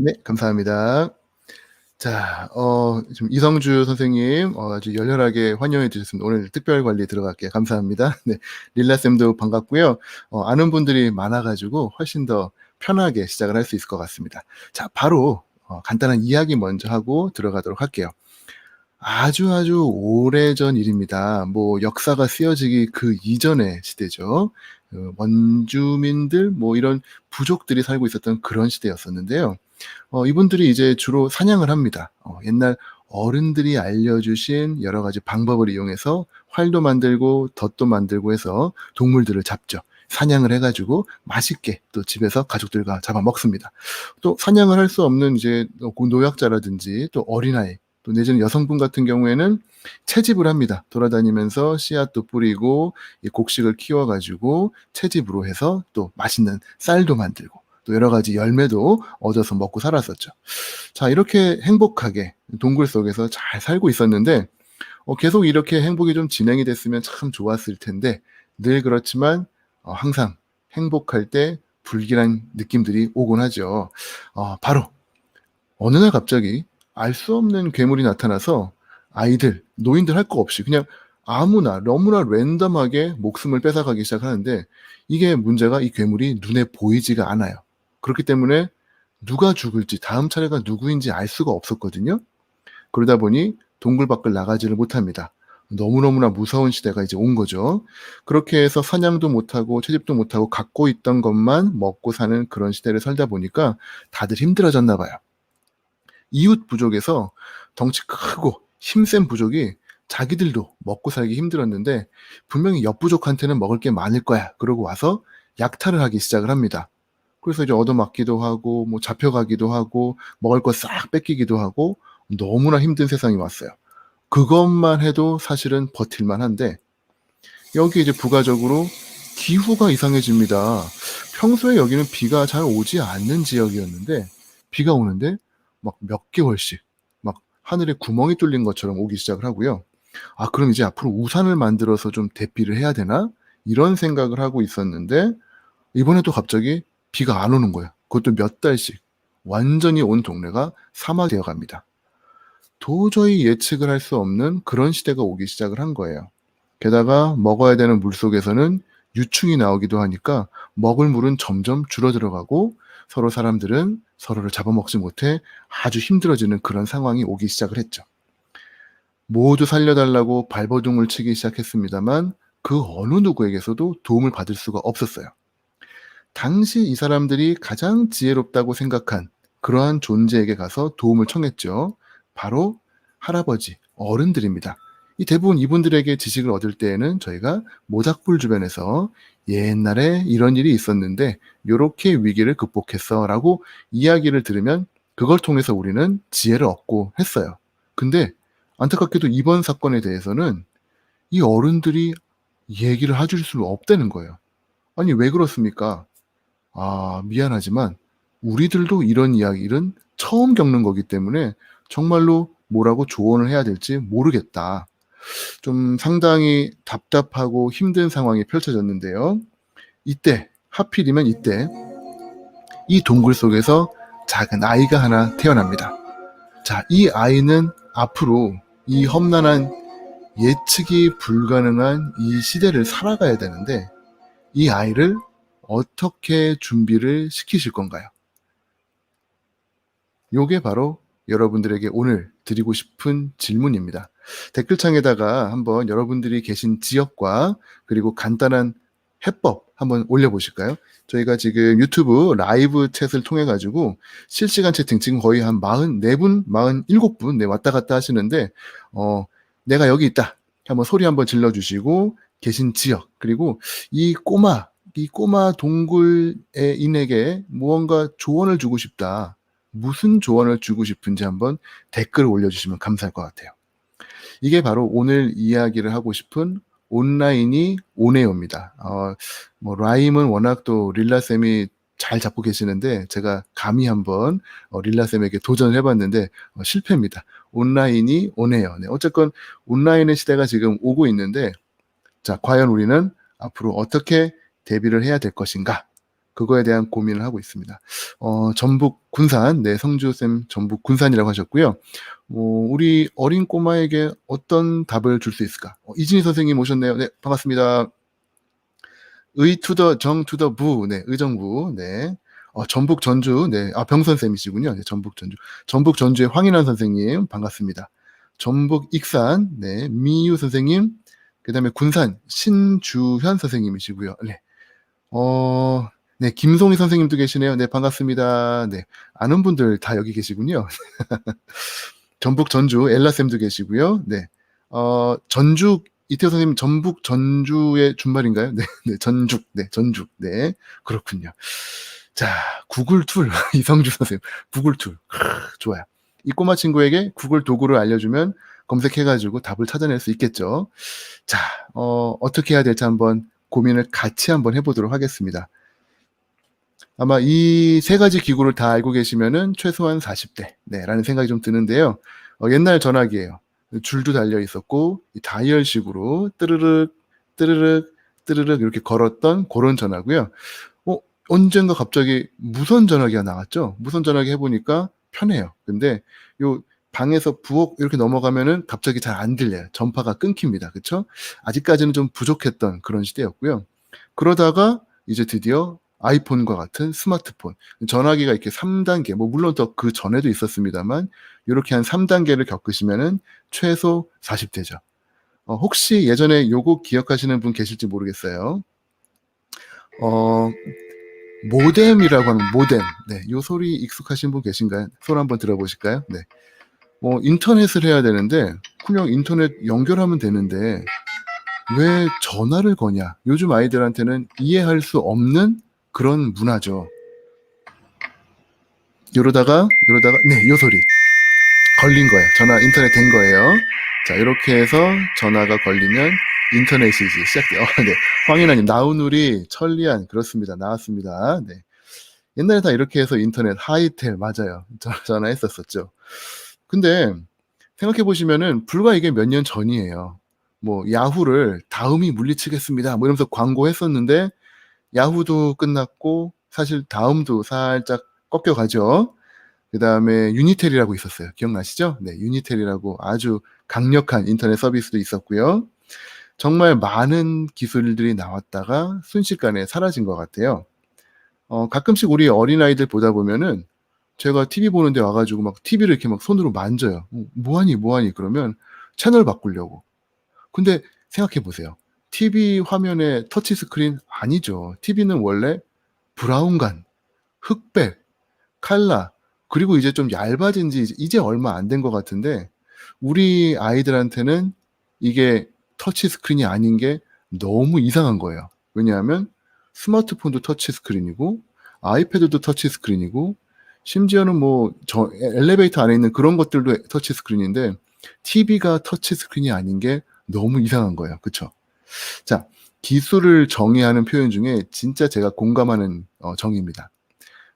네, 감사합니다. 자, 지금 이성주 선생님 아주 열렬하게 환영해 주셨습니다. 오늘 특별 관리 들어갈게요. 감사합니다. 네. 릴라 쌤도 반갑고요. 아는 분들이 많아 가지고 훨씬 더 편하게 시작을 할 수 있을 것 같습니다. 자, 바로 간단한 이야기 먼저 하고 들어가도록 할게요. 아주 오래전 일입니다. 뭐 역사가 쓰여지기 그 이전의 시대죠. 그 원주민들 뭐 이런 부족들이 살고 있었던 그런 시대였었는데요. 이분들이 이제 주로 사냥을 합니다. 옛날 어른들이 알려주신 여러 가지 방법을 이용해서 활도 만들고 덫도 만들고 해서 동물들을 잡죠. 사냥을 해 가지고 맛있게 또 집에서 가족들과 잡아 먹습니다. 또 사냥을 할 수 없는 이제 노약자라든지 또 어린아이 또 내지는 여성분 같은 경우에는 채집을 합니다. 돌아다니면서 씨앗도 뿌리고 이 곡식을 키워 가지고 채집으로 해서 또 맛있는 쌀도 만들고 또 여러 가지 열매도 얻어서 먹고 살았었죠. 자, 이렇게 행복하게 동굴 속에서 잘 살고 있었는데 계속 이렇게 행복이 좀 진행이 됐으면 참 좋았을 텐데 늘 그렇지만 항상 행복할 때 불길한 느낌들이 오곤 하죠. 바로 어느 날 갑자기 알 수 없는 괴물이 나타나서 아이들, 노인들 할 거 없이 그냥 아무나 너무나 랜덤하게 목숨을 뺏어가기 시작하는데 이게 문제가 이 괴물이 눈에 보이지가 않아요. 그렇기 때문에 누가 죽을지 다음 차례가 누구인지 알 수가 없었거든요. 그러다 보니 동굴 밖을 나가지를 못합니다. 너무너무나 무서운 시대가 이제 온 거죠. 그렇게 해서 사냥도 못하고 채집도 못하고 갖고 있던 것만 먹고 사는 그런 시대를 살다 보니까 다들 힘들어졌나 봐요. 이웃 부족에서 덩치 크고 힘센 부족이 자기들도 먹고 살기 힘들었는데 분명히 옆 부족한테는 먹을 게 많을 거야. 그러고 와서 약탈을 하기 시작을 합니다. 그래서 이제 얻어맞기도 하고 뭐 잡혀가기도 하고 먹을 거 싹 뺏기기도 하고 너무나 힘든 세상이 왔어요. 그것만 해도 사실은 버틸만 한데 여기에 이제 부가적으로 기후가 이상해집니다. 평소에 여기는 비가 잘 오지 않는 지역이었는데 비가 오는데 막 몇 개월씩 막 하늘에 구멍이 뚫린 것처럼 오기 시작을 하고요. '아 그럼 이제 앞으로 우산을 만들어서 좀 대피를 해야 되나?' 이런 생각을 하고 있었는데 이번에도 갑자기 비가 안 오는 거예요. 그것도 몇 달씩. 완전히 온 동네가 사막이 되어 갑니다. 도저히 예측을 할 수 없는 그런 시대가 오기 시작을 한 거예요. 게다가 먹어야 되는 물속에서는 유충이 나오기도 하니까 먹을 물은 점점 줄어들어 가고 서로 사람들은 서로를 잡아먹지 못해 아주 힘들어지는 그런 상황이 오기 시작을 했죠. 모두 살려 달라고 발버둥을 치기 시작했습니다만 그 어느 누구에게서도 도움을 받을 수가 없었어요. 당시 이 사람들이 가장 지혜롭다고 생각한 그러한 존재에게 가서 도움을 청했죠. 바로 할아버지, 어른들입니다. 이 대부분 이분들에게 지식을 얻을 때에는 저희가 모닥불 주변에서 옛날에 이런 일이 있었는데 요렇게 위기를 극복했어라고 이야기를 들으면 그걸 통해서 우리는 지혜를 얻고 했어요. 근데 안타깝게도 이번 사건에 대해서는 이 어른들이 얘기를 해줄 수 없다는 거예요. 아니 왜 그렇습니까? 미안하지만 우리들도 이런 이야기는 처음 겪는 거기 때문에 정말로 뭐라고 조언을 해야 될지 모르겠다. 좀 상당히 답답하고 힘든 상황이 펼쳐졌는데요. 이때 하필이면 이때 이 동굴 속에서 작은 아이가 하나 태어납니다. 자, 이 아이는 앞으로 이 험난한 예측이 불가능한 이 시대를 살아가야 되는데 이 아이를 어떻게 준비를 시키실 건가요? 요게 바로 여러분들에게 오늘 드리고 싶은 질문입니다. 댓글창에다가 한번 여러분들이 계신 지역과 그리고 간단한 해법 한번 올려보실까요? 저희가 지금 유튜브 라이브 챗을 통해 가지고 실시간 채팅 지금 거의 한 44분, 47분 네 왔다 갔다 하시는데 "내가 여기 있다." 한번 소리 한번 질러 주시고 계신 지역 그리고 이 꼬마 동굴인에게 무언가 조언을 주고 싶다. 무슨 조언을 주고 싶은지 한번 댓글을 올려주시면 감사할 것 같아요. 이게 바로 오늘 이야기를 하고 싶은 온라인이 오네요입니다. 뭐 라임은 워낙 또 릴라 쌤이 잘 잡고 계시는데 제가 감히 한번 릴라 쌤에게 도전을 해봤는데 실패입니다. 온라인이 오네요. 네, 어쨌건 온라인의 시대가 지금 오고 있는데 자 과연 우리는 앞으로 어떻게 대비를 해야 될 것인가? 그거에 대한 고민을 하고 있습니다. 전북 군산, 네, 성주쌤 전북 군산이라고 하셨고요. 우리 어린 꼬마에게 어떤 답을 줄 수 있을까? 이진희 선생님 오셨네요. 네, 반갑습니다. 의 투더 정 투더 부, 네, 의정부, 네. 전북 전주, 네, 병선 쌤이시군요. 네, 전북 전주. 전북 전주의 황인환 선생님 반갑습니다. 전북 익산, 네, 미유 선생님, 그다음에 군산 신주현 선생님이시고요. 네. 네, 김송희 선생님도 계시네요. 네, 반갑습니다. 네, 아는 분들 다 여기 계시군요. 전북 전주 엘라쌤도 계시고요. 네, 전주 이태호 선생님 전북 전주의 준말인가요? 네, 네, 전죽, 네, 전죽, 네, 그렇군요. 자, 구글 툴 이성주 선생님, 구글 툴 좋아요. 이 꼬마 친구에게 구글 도구를 알려주면 검색해가지고 답을 찾아낼 수 있겠죠. 자, 어떻게 해야 될지 한번 고민을 같이 한번 해보도록 하겠습니다. 아마 이 세 가지 기구를 다 알고 계시면은 최소한 40대, 네, 라는 생각이 좀 드는데요. 옛날 전화기예요. 줄도 달려 있었고, 이 다이얼식으로 뜨르륵, 뜨르륵, 뜨르륵 이렇게 걸었던 그런 전화고요. 언젠가 갑자기 무선 전화기가 나왔죠. 무선 전화기 해보니까 편해요. 근데 요 방에서 부엌 이렇게 넘어가면은 갑자기 잘 안 들려요. 전파가 끊깁니다. 그쵸? 아직까지는 좀 부족했던 그런 시대였고요. 그러다가 이제 드디어 아이폰과 같은 스마트폰, 전화기가 이렇게 3단계, 물론 더 그 전에도 있었습니다만, 요렇게 한 3단계를 겪으시면은 최소 40대죠. 혹시 예전에 요거 기억하시는 분 계실지 모르겠어요. 모뎀이라고 하는 모뎀. 네, 요 소리 익숙하신 분 계신가요? 손 한번 들어보실까요? 네. 인터넷을 해야 되는데, 그냥 인터넷 연결하면 되는데, 왜 전화를 거냐? 요즘 아이들한테는 이해할 수 없는 그런 문화죠. 이러다가, 네, 요 소리. 걸린 거예요. 전화, 인터넷 된 거예요. 자, 이렇게 해서 전화가 걸리면 인터넷이 이제 시작돼요. 네. 황인아님, 나우누리, 천리안, 그렇습니다. 나왔습니다. 네. 옛날에 다 이렇게 해서 인터넷, 하이텔, 맞아요. 전화했었었죠. 근데, 생각해보시면은, 불과 이게 몇 년 전이에요. 야후를 다음이 물리치겠습니다. 이러면서 광고했었는데, 야후도 끝났고, 사실 다음도 살짝 꺾여가죠. 그 다음에 유니텔이라고 있었어요. 기억나시죠? 네, 유니텔이라고 아주 강력한 인터넷 서비스도 있었고요. 정말 많은 기술들이 나왔다가 순식간에 사라진 것 같아요. 가끔씩 우리 어린아이들 보다 보면은 제가 TV 보는데 와가지고 막 TV를 이렇게 막 손으로 만져요. 뭐하니? 그러면 채널 바꾸려고. 근데 생각해 보세요. TV 화면에 터치 스크린 아니죠. TV는 원래 브라운관, 흑백, 칼라, 그리고 이제 좀 얇아진 지 이제 얼마 안 된 것 같은데, 우리 아이들한테는 이게 터치 스크린이 아닌 게 너무 이상한 거예요. 왜냐하면 스마트폰도 터치 스크린이고, 아이패드도 터치 스크린이고, 심지어는 엘리베이터 안에 있는 그런 것들도 터치 스크린인데, TV가 터치 스크린이 아닌 게 너무 이상한 거예요. 그쵸? 자, 기술을 정의하는 표현 중에 진짜 제가 공감하는 정의입니다.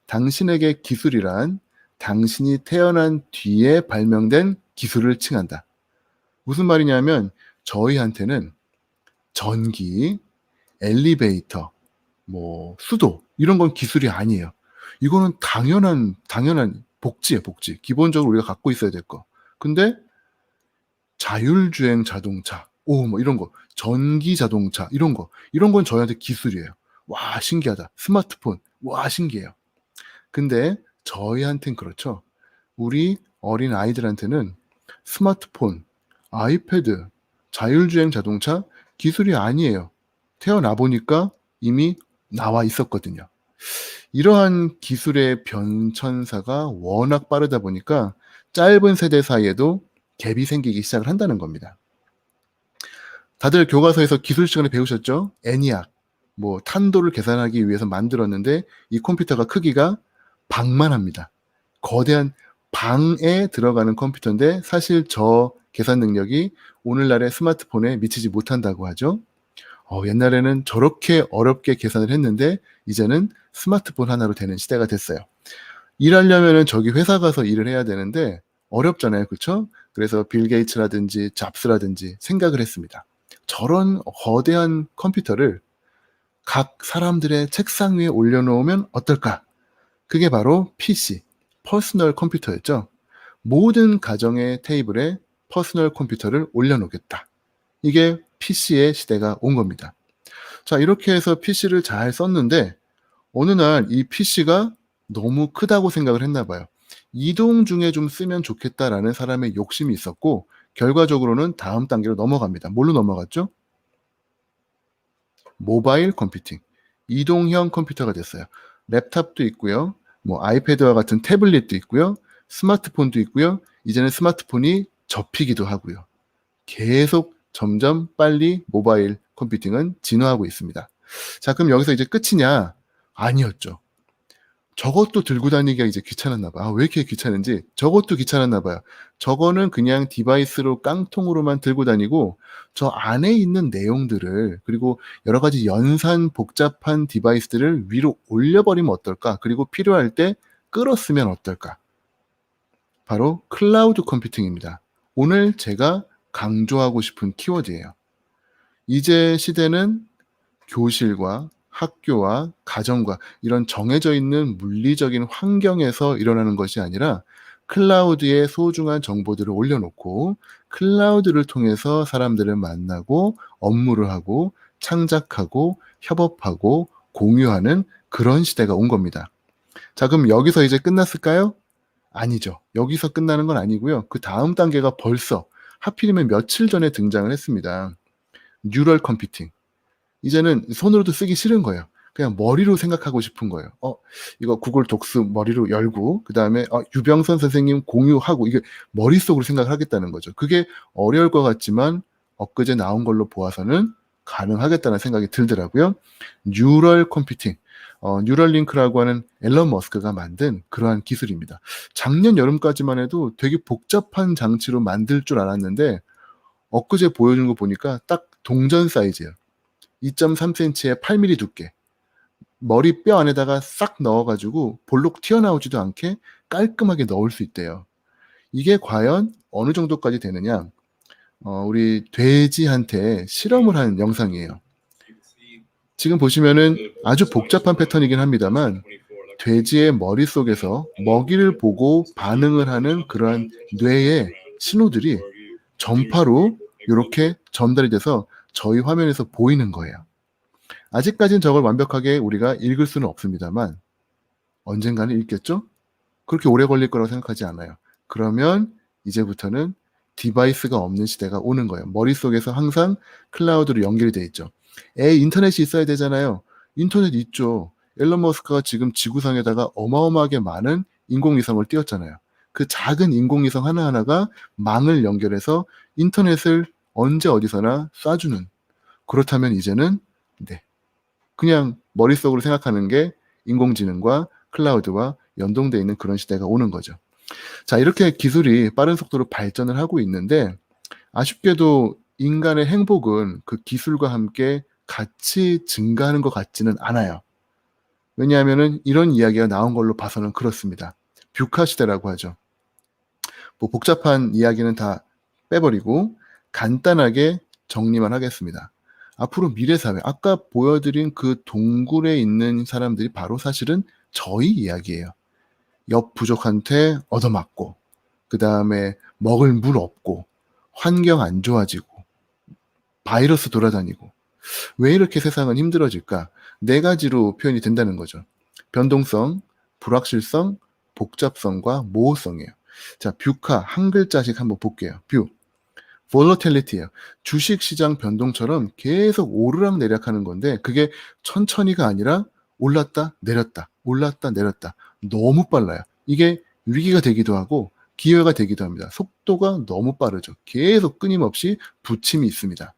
당신에게 기술이란 당신이 태어난 뒤에 발명된 기술을 칭한다. 무슨 말이냐면 저희한테는 전기, 엘리베이터, 수도 이런 건 기술이 아니에요. 이거는 당연한 복지예요, 복지. 기본적으로 우리가 갖고 있어야 될 거. 근데 자율주행 자동차, 이런 거, 전기 자동차 이런 건 저희한테 기술이에요. 와, 신기하다. 스마트폰, 와, 신기해요. 근데 저희한텐 그렇죠. 우리 어린 아이들한테는 스마트폰, 아이패드, 자율주행 자동차 기술이 아니에요. 태어나 보니까 이미 나와 있었거든요. 이러한 기술의 변천사가 워낙 빠르다 보니까 짧은 세대 사이에도 갭이 생기기 시작을 한다는 겁니다. 다들 교과서에서 기술 시간에 배우셨죠? 애니악, 탄도를 계산하기 위해서 만들었는데 이 컴퓨터가 크기가 방만 합니다. 거대한 방에 들어가는 컴퓨터인데 사실 저 계산 능력이 오늘날의 스마트폰에 미치지 못한다고 하죠. 옛날에는 저렇게 어렵게 계산을 했는데 이제는 스마트폰 하나로 되는 시대가 됐어요. 일하려면은 저기 회사 가서 일을 해야 되는데 어렵잖아요. 그렇죠? 그래서 빌 게이츠라든지 잡스라든지 생각을 했습니다. 저런 거대한 컴퓨터를 각 사람들의 책상 위에 올려놓으면 어떨까? 그게 바로 PC, 퍼스널 컴퓨터였죠. 모든 가정의 테이블에 퍼스널 컴퓨터를 올려놓겠다. 이게 PC의 시대가 온 겁니다. 자, 이렇게 해서 PC를 잘 썼는데 어느 날 이 PC가 너무 크다고 생각을 했나 봐요. 이동 중에 좀 쓰면 좋겠다라는 사람의 욕심이 있었고 결과적으로는 다음 단계로 넘어갑니다. 뭘로 넘어갔죠? 모바일 컴퓨팅. 이동형 컴퓨터가 됐어요. 랩탑도 있고요. 뭐 아이패드와 같은 태블릿도 있고요. 스마트폰도 있고요. 이제는 스마트폰이 접히기도 하고요. 계속 점점 빨리 모바일 컴퓨팅은 진화하고 있습니다. 자, 그럼 여기서 이제 끝이냐? 아니었죠. 저것도 들고 다니기가 이제 귀찮았나 봐요. 왜 이렇게 귀찮은지 저것도 귀찮았나 봐요. 저거는 그냥 디바이스로 깡통으로만 들고 다니고 저 안에 있는 내용들을 그리고 여러 가지 연산 복잡한 디바이스들을 위로 올려버리면 어떨까? 그리고 필요할 때 끌었으면 어떨까? 바로 클라우드 컴퓨팅입니다. 오늘 제가 강조하고 싶은 키워드예요. 이제 시대는 교실과 학교와 가정과 이런 정해져 있는 물리적인 환경에서 일어나는 것이 아니라 클라우드에 소중한 정보들을 올려놓고 클라우드를 통해서 사람들을 만나고 업무를 하고 창작하고 협업하고 공유하는 그런 시대가 온 겁니다. 자, 그럼 여기서 이제 끝났을까요? 아니죠. 여기서 끝나는 건 아니고요. 그 다음 단계가 벌써 하필이면 며칠 전에 등장을 했습니다. 뉴럴 컴퓨팅. 이제는 손으로도 쓰기 싫은 거예요. 그냥 머리로 생각하고 싶은 거예요. 이거 구글 독스 머리로 열고 그다음에 유병선 선생님 공유하고 이게 머릿속으로 생각을 하겠다는 거죠. 그게 어려울 것 같지만 엊그제 나온 걸로 보아서는 가능하겠다는 생각이 들더라고요. 뉴럴 컴퓨팅. 뉴럴링크라고 하는 앨런 머스크가 만든 그러한 기술입니다. 작년 여름까지만 해도 되게 복잡한 장치로 만들 줄 알았는데 엊그제 보여준 거 보니까 딱 동전 사이즈예요. 2.3cm의 8mm 두께. 머리 뼈 안에다가 싹 넣어가지고 볼록 튀어나오지도 않게 깔끔하게 넣을 수 있대요. 이게 과연 어느 정도까지 되느냐? 우리 돼지한테 실험을 한 영상이에요. 지금 보시면은 아주 복잡한 패턴이긴 합니다만 돼지의 머릿속에서 먹이를 보고 반응을 하는 그러한 뇌의 신호들이 전파로 이렇게 전달이 돼서 저희 화면에서 보이는 거예요. 아직까지는 저걸 완벽하게 우리가 읽을 수는 없습니다만 언젠가는 읽겠죠? 그렇게 오래 걸릴 거라고 생각하지 않아요. 그러면 이제부터는 디바이스가 없는 시대가 오는 거예요. 머릿속에서 항상 클라우드로 연결이 돼 있죠. 인터넷이 있어야 되잖아요. 인터넷 있죠. 앨런 머스크가 지금 지구상에다가 어마어마하게 많은 인공위성을 띄웠잖아요. 그 작은 인공위성 하나하나가 망을 연결해서 인터넷을 언제 어디서나 쏴주는. 그렇다면 이제는 그냥 머릿속으로 생각하는 게 인공지능과 클라우드와 연동되어 있는 그런 시대가 오는 거죠. 자, 이렇게 기술이 빠른 속도로 발전을 하고 있는데 아쉽게도 인간의 행복은 그 기술과 함께 같이 증가하는 것 같지는 않아요. 왜냐하면 이런 이야기가 나온 걸로 봐서는 그렇습니다. 뷰카 시대라고 하죠. 뭐 복잡한 이야기는 다 빼버리고 간단하게 정리만 하겠습니다. 앞으로 미래사회, 아까 보여드린 그 동굴에 있는 사람들이 바로 사실은 저희 이야기예요. 옆 부족한테 얻어맞고 그 다음에 먹을 물 없고 환경 안 좋아지고 바이러스 돌아다니고 왜 이렇게 세상은 힘들어질까? 4가지로 표현이 된다는 거죠. 변동성, 불확실성, 복잡성과 모호성이에요. 자, 뷰카 한 글자씩 한번 볼게요. 뷰. volatility예요. 주식시장 변동처럼 계속 오르락내리락하는 건데 그게 천천히가 아니라 올랐다 내렸다 올랐다 내렸다 너무 빨라요. 이게 위기가 되기도 하고 기회가 되기도 합니다. 속도가 너무 빠르죠. 계속 끊임없이 부침이 있습니다.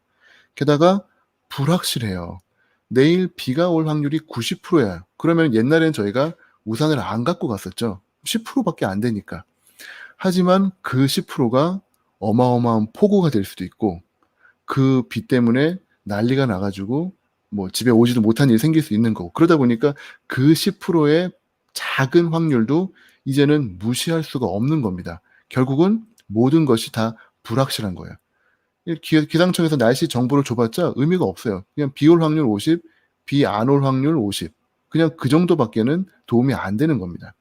게다가 불확실해요. 내일 비가 올 확률이 90%예요. 그러면 옛날엔 저희가 우산을 안 갖고 갔었죠. 10%밖에 안 되니까. 하지만 그 10%가 어마어마한 폭우가 될 수도 있고 그 비 때문에 난리가 나가지고 뭐 집에 오지도 못한 일이 생길 수 있는 거고 그러다 보니까 그 10%의 작은 확률도 이제는 무시할 수가 없는 겁니다. 결국은 모든 것이 다 불확실한 거예요. 기상청에서 날씨 정보를 줘봤자 의미가 없어요. 그냥 비 올 확률 50, 비 안 올 확률 50. 그냥 그 정도밖에는 도움이 안 되는 겁니다.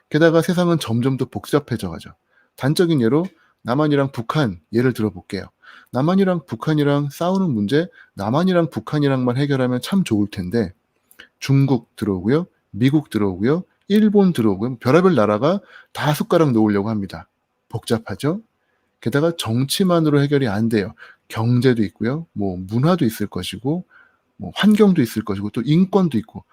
게다가 세상은 점점 더 복잡해져 가죠. 단적인 예로 남한이랑 북한 예를 들어 볼게요. 남한이랑 북한이랑 싸우는 문제, 남한이랑 북한이랑만 해결하면 참 좋을 텐데 중국 들어오고요. 미국 들어오고요. 일본 들어오고요. 별의별 나라가 다 숟가락 놓으려고 합니다. 복잡하죠? 게다가 정치만으로 해결이 안 돼요. 경제도 있고요. 뭐 문화도 있을 것이고 뭐 환경도 있을 것이고 또 인권도 있고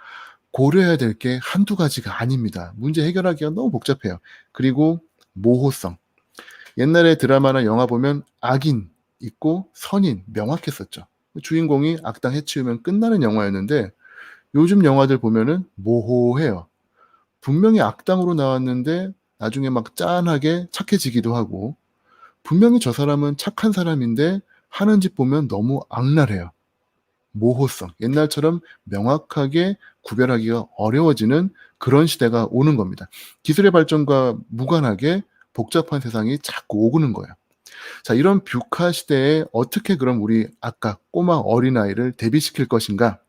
고려해야 될 게 한두 가지가 아닙니다. 문제 해결하기가 너무 복잡해요. 그리고 모호성. 옛날에 드라마나 영화 보면 악인 있고 선인 명확했었죠. 주인공이 악당 해치우면 끝나는 영화였는데 요즘 영화들 보면은 모호해요. 분명히 악당으로 나왔는데 나중에 막 짠하게 착해지기도 하고 분명히 저 사람은 착한 사람인데 하는 짓 보면 너무 악랄해요. 모호성. 옛날처럼 명확하게 구별하기가 어려워지는 그런 시대가 오는 겁니다. 기술의 발전과 무관하게 복잡한 세상이 자꾸 오고는 거예요. 자, 이런 뷰카 시대에 어떻게 그럼 우리 아까 꼬마 어린아이를 대비시킬 것인가?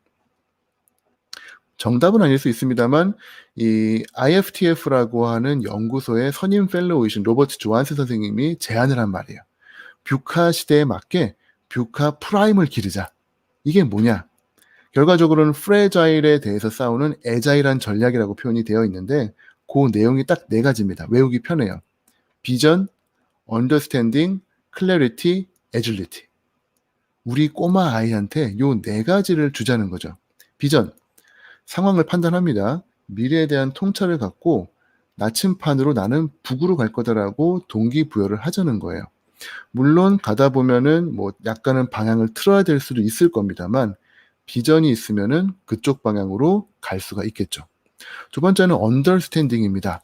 정답은 아닐 수 있습니다만 이 IFTF라고 하는 연구소의 선임 펠로우이신 로버트 조한스 선생님이 제안을 한 말이에요. 뷰카 시대에 맞게 뷰카 프라임을 기르자. 이게 뭐냐? 결과적으로는 프레자일에 대해서 싸우는 애자일한 전략이라고 표현이 되어 있는데 그 내용이 딱 네 가지입니다. 외우기 편해요. 비전, 언더스탠딩, 클래리티, 애질리티. 우리 꼬마 아이한테 요 네 가지를 주자는 거죠. 비전, 상황을 판단합니다. 미래에 대한 통찰을 갖고 나침판으로 나는 북으로 갈 거다라고 동기부여를 하자는 거예요. 물론 가다 보면은 뭐 약간은 방향을 틀어야 될 수도 있을 겁니다만 비전이 있으면은 그쪽 방향으로 갈 수가 있겠죠. 두 번째는 언더스탠딩입니다.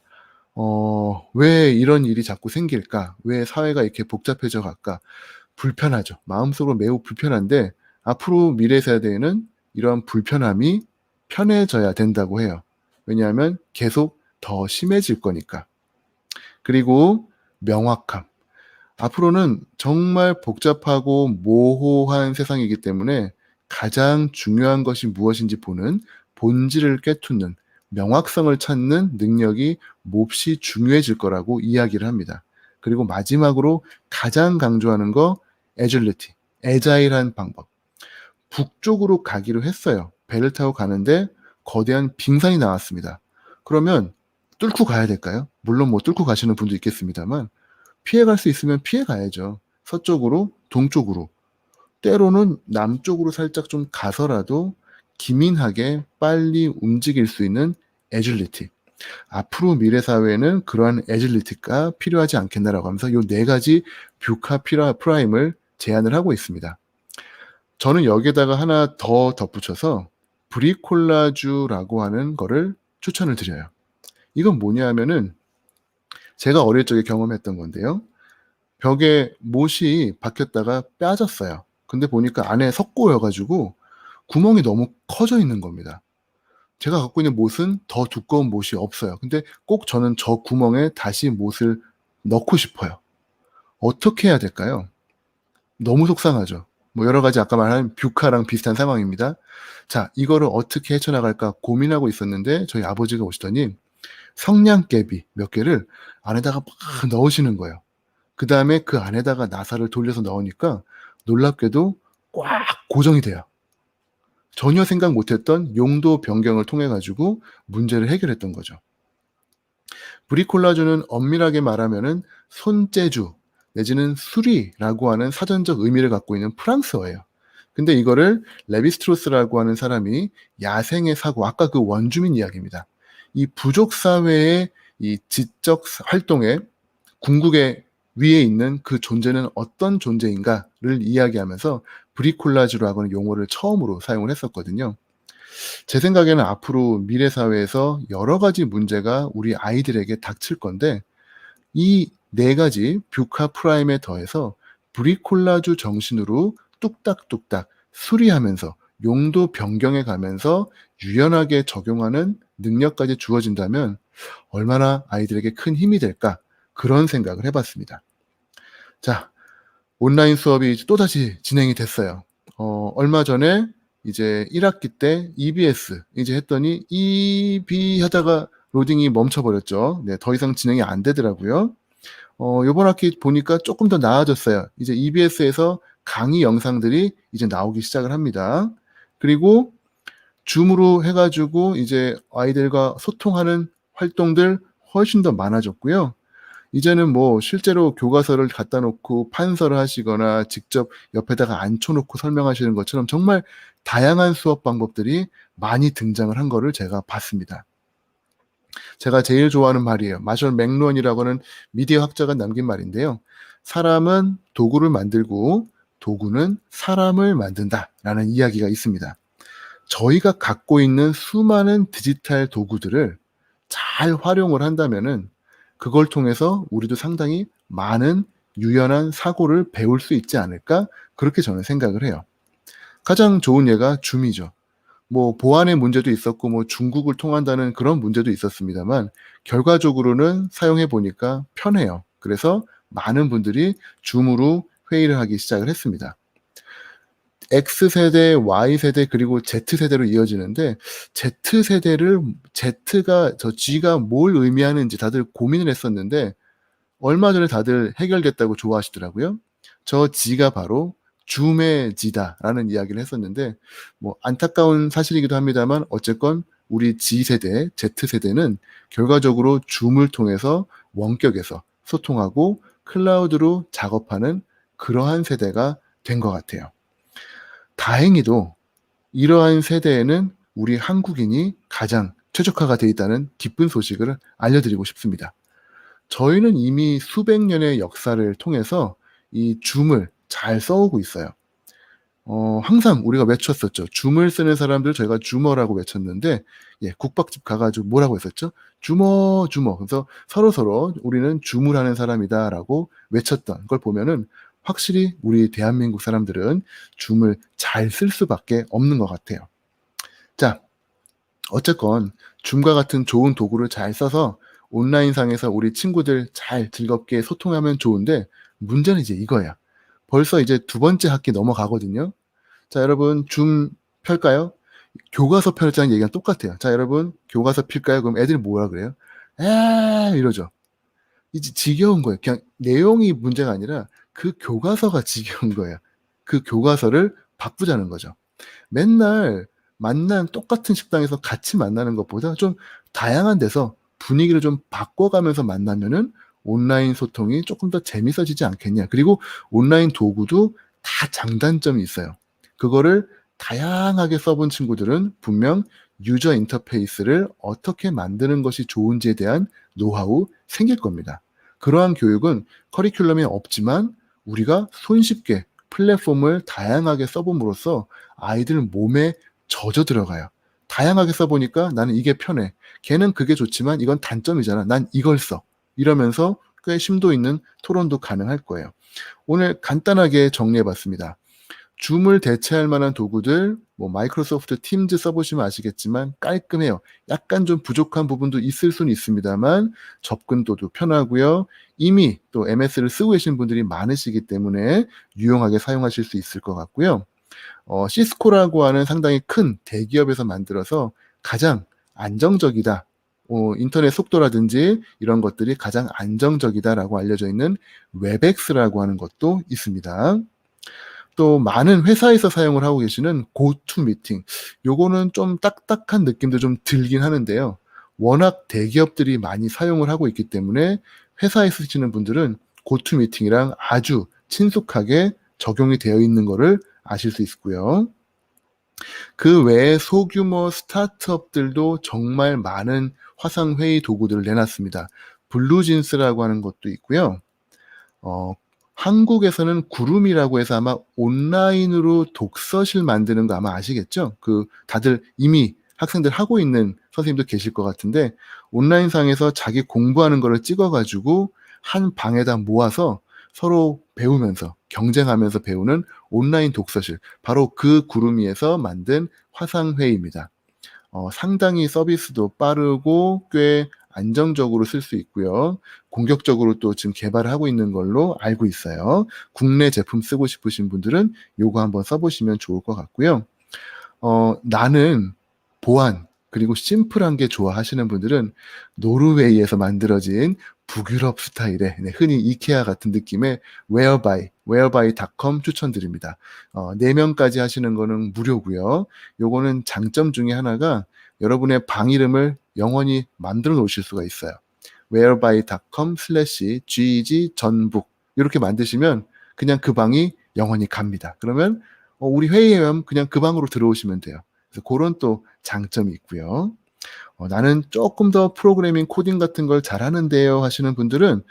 왜 이런 일이 자꾸 생길까? 왜 사회가 이렇게 복잡해져 갈까? 불편하죠. 마음속으로 매우 불편한데 앞으로 미래 세대에는 이러한 불편함이 편해져야 된다고 해요. 왜냐하면 계속 더 심해질 거니까. 그리고 명확함. 앞으로는 정말 복잡하고 모호한 세상이기 때문에 가장 중요한 것이 무엇인지 보는 본질을 꿰뚫는 명확성을 찾는 능력이 몹시 중요해질 거라고 이야기를 합니다. 그리고 마지막으로 가장 강조하는 거 애질리티, 애자일한 방법. 북쪽으로 가기로 했어요. 배를 타고 가는데 거대한 빙산이 나왔습니다. 그러면 뚫고 가야 될까요? 물론 뭐 뚫고 가시는 분도 있겠습니다만 피해갈 수 있으면 피해 가야죠. 서쪽으로, 동쪽으로. 때로는 남쪽으로 살짝 좀 가서라도 기민하게 빨리 움직일 수 있는 애질리티. 앞으로 미래 사회에는 그러한 애질리티가 필요하지 않겠나라고 하면서 요 네 가지 뷰카 프라임을 제안을 하고 있습니다. 저는 여기에다가 하나 더 덧붙여서 브리콜라주라고 하는 거를 추천을 드려요. 이건 뭐냐 하면은 제가 어릴 적에 경험했던 건데요. 벽에 못이 박혔다가 빠졌어요. 근데 보니까 안에 석고여 가지고 구멍이 너무 커져 있는 겁니다. 제가 갖고 있는 못은 더 두꺼운 못이 없어요. 근데 꼭 저는 저 구멍에 다시 못을 넣고 싶어요. 어떻게 해야 될까요? 너무 속상하죠. 뭐 여러 가지 아까 말한 뷰카랑 비슷한 상황입니다. 자, 이거를 어떻게 헤쳐나갈까 고민하고 있었는데 저희 아버지가 오시더니 성냥개비 몇 개를 안에다가 막 넣으시는 거예요. 그다음에 그 안에다가 나사를 돌려서 넣으니까 놀랍게도 꽉 고정이 돼요. 전혀 생각 못했던 용도 변경을 통해 가지고 문제를 해결했던 거죠. 브리콜라주는 엄밀하게 말하면은 손재주 내지는 수리라고 하는 사전적 의미를 갖고 있는 프랑스어예요. 근데 이거를 레비스트로스라고 하는 사람이 야생의 사고, 아까 그 원주민 이야기입니다. 이 부족 사회의 이 지적 활동에 궁극의 위에 있는 그 존재는 어떤 존재인가를 이야기하면서 브리콜라주라고 하는 용어를 처음으로 사용을 했었거든요. 제 생각에는 앞으로 미래 사회에서 여러 가지 문제가 우리 아이들에게 닥칠 건데 이 네 가지 뷰카 프라임에 더해서 브리콜라주 정신으로 뚝딱뚝딱 수리하면서 용도 변경해 가면서 유연하게 적용하는 능력까지 주어진다면 얼마나 아이들에게 큰 힘이 될까 그런 생각을 해봤습니다. 자, 온라인 수업이 또다시 진행이 됐어요. 얼마 전에 이제 1학기 때 EBS 이제 했더니 EB 하다가 로딩이 멈춰 버렸죠. 네, 더 이상 진행이 안 되더라고요. 요번 학기 보니까 조금 더 나아졌어요. 이제 EBS에서 강의 영상들이 이제 나오기 시작을 합니다. 그리고 줌으로 해 가지고 이제 아이들과 소통하는 활동들 훨씬 더 많아졌고요. 이제는 뭐 실제로 교과서를 갖다 놓고 판서를 하시거나 직접 옆에다가 앉혀 놓고 설명하시는 것처럼 정말 다양한 수업 방법들이 많이 등장을 한 거를 제가 봤습니다. 제가 제일 좋아하는 말이에요. 마셜 맥루언이라고 하는 미디어 학자가 남긴 말인데요. "사람은 도구를 만들고 도구는 사람을 만든다."라는 이야기가 있습니다. 저희가 갖고 있는 수많은 디지털 도구들을 잘 활용을 한다면은 그걸 통해서 우리도 상당히 많은 유연한 사고를 배울 수 있지 않을까, 그렇게 저는 생각을 해요. 가장 좋은 예가 줌이죠. 뭐 보안의 문제도 있었고 뭐 중국을 통한다는 그런 문제도 있었습니다만 결과적으로는 사용해 보니까 편해요. 그래서 많은 분들이 줌으로 회의를 하기 시작을 했습니다. X세대, Y세대 그리고 Z세대로 이어지는데 Z세대를 Z가 G가 뭘 의미하는지 다들 고민을 했었는데 얼마 전에 다들 해결됐다고 좋아하시더라고요. 저 G가 바로 줌의 G다라는 이야기를 했었는데 뭐 안타까운 사실이기도 합니다만 어쨌건 우리 G세대, Z세대는 결과적으로 줌을 통해서 원격에서 소통하고 클라우드로 작업하는 그러한 세대가 된 것 같아요. 다행히도 이러한 세대에는 우리 한국인이 가장 최적화가 돼 있다는 기쁜 소식을 알려드리고 싶습니다. 저희는 이미 수백 년의 역사를 통해서 이 줌을 잘 써오고 있어요. 항상 우리가 외쳤었죠. 줌을 쓰는 사람들 저희가 줌어라고 외쳤는데 국밥집 가 가지고 뭐라고 했었죠? "줌어, 줌어." 그래서 서로서로 "우리는 줌을 하는 사람이다."라고 외쳤던 걸 보면은 확실히 우리 대한민국 사람들은 줌을 잘 쓸 수밖에 없는 것 같아요. 자, 어쨌건 줌과 같은 좋은 도구를 잘 써서 온라인상에서 우리 친구들 잘 즐겁게 소통하면 좋은데 문제는 이제 이거예요. 벌써 이제 두 번째 학기 넘어가거든요. 자, 여러분 줌 펼까요? 교과서 펼자는 얘기랑 똑같아요. "자, 여러분 교과서 필까요?" 그럼 애들이 뭐라 그래요? "에." 이러죠. 이제 지겨운 거예요. 그냥 내용이 문제가 아니라 그 교과서가 지겨운 거예요. 그 교과서를 바꾸자는 거죠. 맨날 똑같은 식당에서 같이 만나는 것보다 좀 다양한 데서 분위기를 좀 바꿔가면서 만나면은 온라인 소통이 쪼끔 더 재밌어지지 않겠냐. 그리고 온라인 도구도 다 장단점이 있어요. 그거를 다양하게 써본 친구들은 분명 유저 인터페이스를 어떻게 만드는 것이 좋은지에 대한 노하우 생길 겁니다. 그러한 교육은 커리큘럼에 없지만 우리가 손쉽게 플랫폼을 다양하게 써 봄으로써 아이들 몸에 젖어 들어가요. 다양하게 써 보니까 '나는 이게 편해. 걔는 그게 좋지만 이건 단점이잖아. 난 이걸 써.' 이러면서 꽤 심도 있는 토론도 가능할 거예요. 오늘 간단하게 정리해 봤습니다. 줌을 대체할 만한 도구들, 뭐 마이크로소프트 팀즈 써 보시면 아시겠지만 깔끔해요. 약간 좀 부족한 부분도 있을 수는 있습니다만 접근도도 편하고요. 이미 또 MS를 쓰고 계신 분들이 많으시기 때문에 유용하게 사용하실 수 있을 것 같고요. 시스코라고 하는 상당히 큰 대기업에서 만들어서 가장 안정적이다. 인터넷 속도라든지 이런 것들이 가장 안정적이다라고 알려져 있는 웹엑스라고 하는 것도 있습니다. 또 많은 회사에서 사용을 하고 계시는 고투미팅. 요거는 좀 딱딱한 느낌도 좀 들긴 하는데요. 워낙 대기업들이 많이 사용을 하고 있기 때문에 회사에 쓰시는 분들은 고투미팅이랑 아주 친숙하게 적용이 되어 있는 거를 아실 수 있고요. 그 외에 소규모 스타트업들도 정말 많은 화상 회의 도구들을 내놨습니다. 블루진스라고 하는 것도 있고요. 어 한국에서는 구름이라고 해서 아마 온라인으로 독서실 만드는 거 아마 아시겠죠? 다들 이미 학생들 하고 있는 선생님도 계실 것 같은데 온라인상에서 자기 공부하는 거를 찍어 가지고 한 방에다 모아서 서로 배우면서 경쟁하면서 배우는 온라인 독서실, 바로 그 구름이에서 만든 화상 회의입니다. 상당히 서비스도 빠르고 꽤 안정적으로 쓸 수 있고요. 공격적으로 또 지금 개발을 하고 있는 걸로 알고 있어요. 국내 제품 쓰고 싶으신 분들은 요거 한번 써 보시면 좋을 것 같고요. 나는 보안 그리고 심플한 게 좋아 하시는 분들은 노르웨이에서 만들어진 북유럽 스타일의 흔히 이케아 같은 느낌의 whereby.com 추천드립니다. 4명까지 하시는 거는 무료고요. 요거는 장점 중에 하나가 여러분의 방 이름을 영원히 만들어 놓으실 수가 있어요. whereby.com/gg 전북 요렇게 만드시면 그냥 그 방이 영원히 갑니다. 그러면 우리 회의에 오면 그냥 그 방으로 들어오시면 돼요. 그래서 고런 또 장점이 있고요. 나는 조금 더 프로그래밍 코딩 같은 걸 잘하는데요 하시는 분들은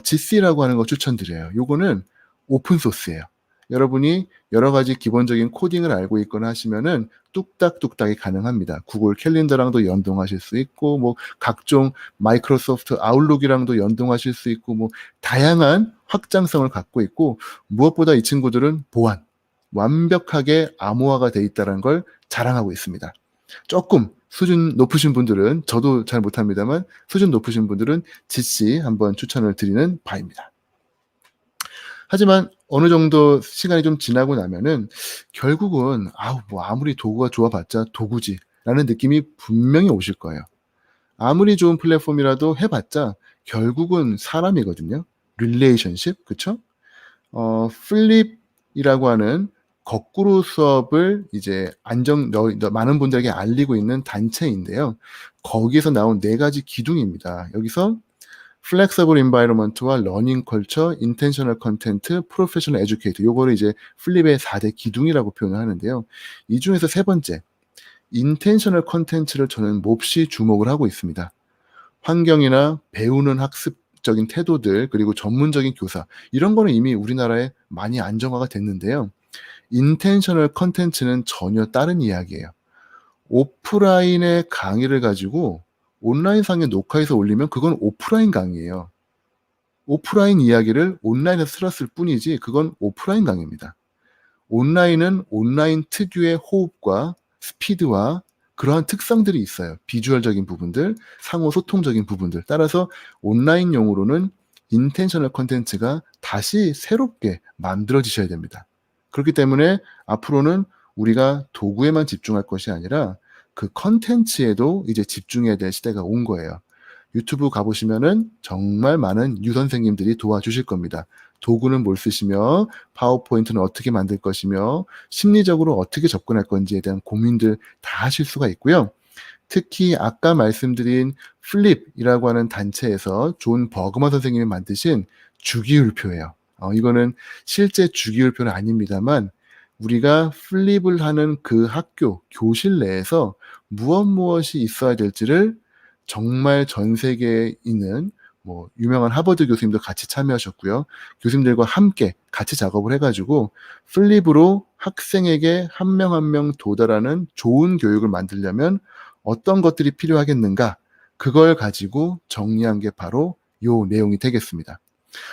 GC라고 하는 거 추천드려요. 요거는 오픈 소스예요. 여러분이 여러 가지 기본적인 코딩을 알고 있거나 하시면은 뚝딱뚝딱이 가능합니다. 구글 캘린더랑도 연동하실 수 있고 뭐 각종 마이크로소프트 아웃룩이랑도 연동하실 수 있고 뭐 다양한 확장성을 갖고 있고 무엇보다 이 친구들은 보안, 완벽하게 암호화가 돼 있다는 걸 자랑하고 있습니다. 조금 수준 높으신 분들은 저도 잘 못합니다만 수준 높으신 분들은 GC 한번 추천을 드리는 바입니다. 하지만 어느 정도 시간이 좀 지나고 나면은 결국은 뭐 아무리 도구가 좋아봤자 도구지라는 느낌이 분명히 오실 거예요. 아무리 좋은 플랫폼이라도 해봤자 결국은 사람이거든요. 릴레이션십, 그쵸? 플립이라고 하는 거꾸로 수업을 이제 많은 분들에게 알리고 있는 단체인데요. 거기에서 나온 4가지 기둥입니다. 여기서 Flexible Environment와 Learning Culture, Intentional Content, Professional Educator 요거를 이제 플립의 4대 기둥이라고 표현을 하는데요. 이 중에서 3번째 Intentional Content를 저는 몹시 주목을 하고 있습니다. 환경이나 배우는 학습적인 태도들 그리고 전문적인 교사 이런 거는 이미 우리나라에 많이 안정화가 됐는데요. 인텐셔널 컨텐츠는 전혀 다른 이야기예요. 오프라인의 강의를 가지고 온라인상에 녹화해서 올리면 그건 오프라인 강의예요. 오프라인 이야기를 온라인에서 틀었을 뿐이지 그건 오프라인 강의입니다. 온라인은 온라인 특유의 호흡과 스피드와 그러한 특성들이 있어요. 비주얼적인 부분들, 상호 소통적인 부분들. 따라서 온라인용으로는 인텐셔널 컨텐츠가 다시 새롭게 만들어지셔야 됩니다. 그렇기 때문에 앞으로는 우리가 도구에만 집중할 것이 아니라 그 컨텐츠에도 이제 집중해야 될 시대가 온 거예요. 유튜브 가보시면은 정말 많은 유 선생님들이 도와주실 겁니다. 도구는 뭘 쓰시며 파워포인트는 어떻게 만들 것이며 심리적으로 어떻게 접근할 건지에 대한 고민들 다 하실 수가 있고요. 특히 아까 말씀드린 플립이라고 하는 단체에서 존 버그만 선생님이 만드신 주기율표예요. 이거는 실제 주기율표는 아닙니다만 우리가 플립을 하는 그 학교, 교실 내에서 무엇이 있어야 될지를 정말 전 세계에 있는 뭐 유명한 하버드 교수님도 같이 참여하셨고요. 교수님들과 함께 같이 작업을 해가지고 플립으로 학생에게 한 명 한 명 도달하는 좋은 교육을 만들려면 어떤 것들이 필요하겠는가? 그걸 가지고 정리한 게 바로 요 내용이 되겠습니다.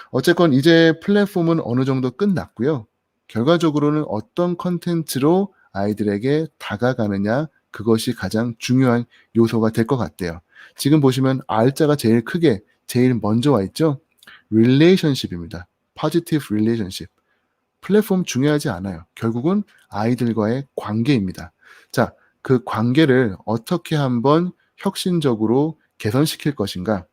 어쨌건 이제 플랫폼은 어느 정도 끝났고요. 결과적으로는 어떤 컨텐츠로 아이들에게 다가가느냐 그것이 가장 중요한 요소가 될 것 같대요. 지금 보시면 R자가 제일 크게 제일 먼저 와 있죠. relationship입니다. positive relationship. 플랫폼 중요하지 않아요. 결국은 아이들과의 관계입니다. 자, 그 관계를 어떻게 한번 혁신적으로 개선시킬 것인가?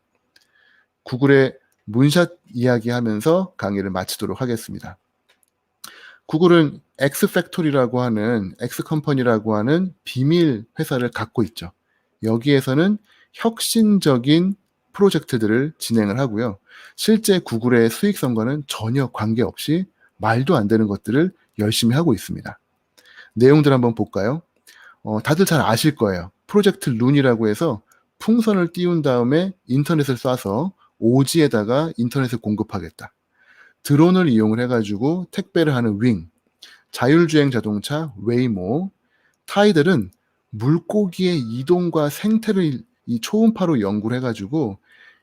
구글의 문샷 이야기하면서 강의를 마치도록 하겠습니다. 구글은 엑스팩토리라고 하는 엑스컴퍼니라고 하는 비밀 회사를 갖고 있죠. 여기에서는 혁신적인 프로젝트들을 진행을 하고요. 실제 구글의 수익성과는 전혀 관계없이 말도 안 되는 것들을 열심히 하고 있습니다. 내용들 한번 볼까요? 다들 잘 아실 거예요. 프로젝트 룬이라고 해서 풍선을 띄운 다음에 인터넷을 쏴서 오지에다가 인터넷을 공급하겠다. 드론을 이용을 해가지고 택배를 하는 윙, 자율주행 자동차 웨이모, 타이들은 물고기의 이동과 생태를 이 초음파로 연구를 해가지고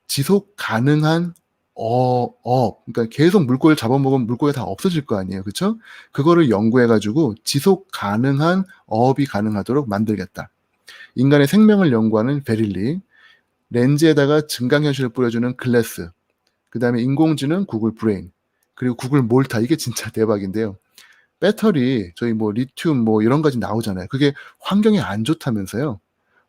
지속 가능한 그러니까 계속 물고기를 잡아먹으면 물고기가 다 없어질 거 아니에요. 그쵸? 그거를 연구해가지고 지속 가능한 어업이 가능하도록 만들겠다. 인간의 생명을 연구하는 베릴리, 렌즈에다가 증강현실을 뿌려주는 글래스, 그 다음에 인공지능 구글 브레인, 그리고 구글 몰타, 이게 진짜 대박인데요. 배터리 저희 뭐 리튬 뭐 이런 가지 나오잖아요. 그게 환경에 안 좋다면서요.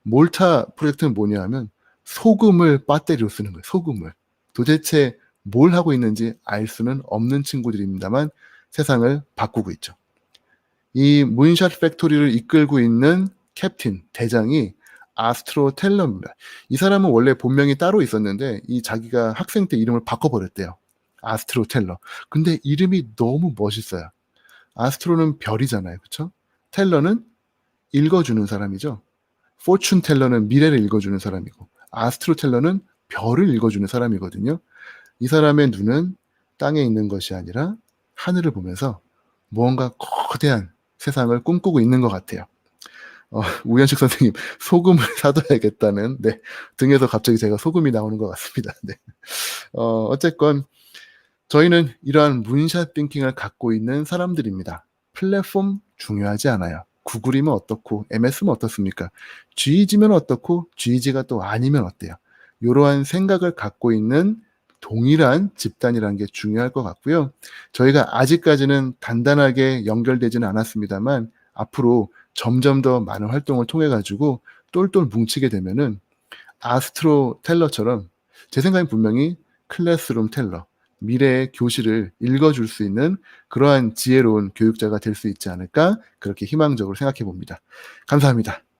몰타 프로젝트는 뭐냐 하면 소금을 배터리로 쓰는 거예요, 소금을. 도대체 뭘 하고 있는지 알 수는 없는 친구들입니다만 세상을 바꾸고 있죠. 이 문샷 팩토리를 이끌고 있는 캡틴 대장이 아스트로 텔러입니다. 이 사람은 원래 본명이 따로 있었는데 이 자기가 학생 때 이름을 바꿔버렸대요. 아스트로 텔러. 근데 이름이 너무 멋있어요. 아스트로는 별이잖아요. 그쵸? 텔러는 읽어주는 사람이죠. 포춘 텔러는 미래를 읽어주는 사람이고 아스트로 텔러는 별을 읽어주는 사람이거든요. 이 사람의 눈은 땅에 있는 것이 아니라 하늘을 보면서 무언가 거대한 세상을 꿈꾸고 있는 것 같아요. 우현식 선생님 소금을 사둬야겠다는 등에서 갑자기 제가 소금이 나오는 것 같습니다. 네. 어쨌건 저희는 이러한 문샷 띵킹을 갖고 있는 사람들입니다. 플랫폼 중요하지 않아요. 구글이면 어떻고 MS면 어떻습니까? GG면 어떻고 GG가 또 아니면 어때요? 요러한 생각을 갖고 있는 동일한 집단이라는 게 중요할 것 같고요. 저희가 아직까지는 단단하게 연결되지는 않았습니다만 앞으로 점점 더 많은 활동을 통해 가지고 똘똘 뭉치게 되면은 아스트로 텔러처럼 제 생각엔 분명히 클래스룸 텔러, 미래의 교실을 읽어줄 수 있는 그러한 지혜로운 교육자가 될 수 있지 않을까 그렇게 희망적으로 생각해 봅니다. 감사합니다.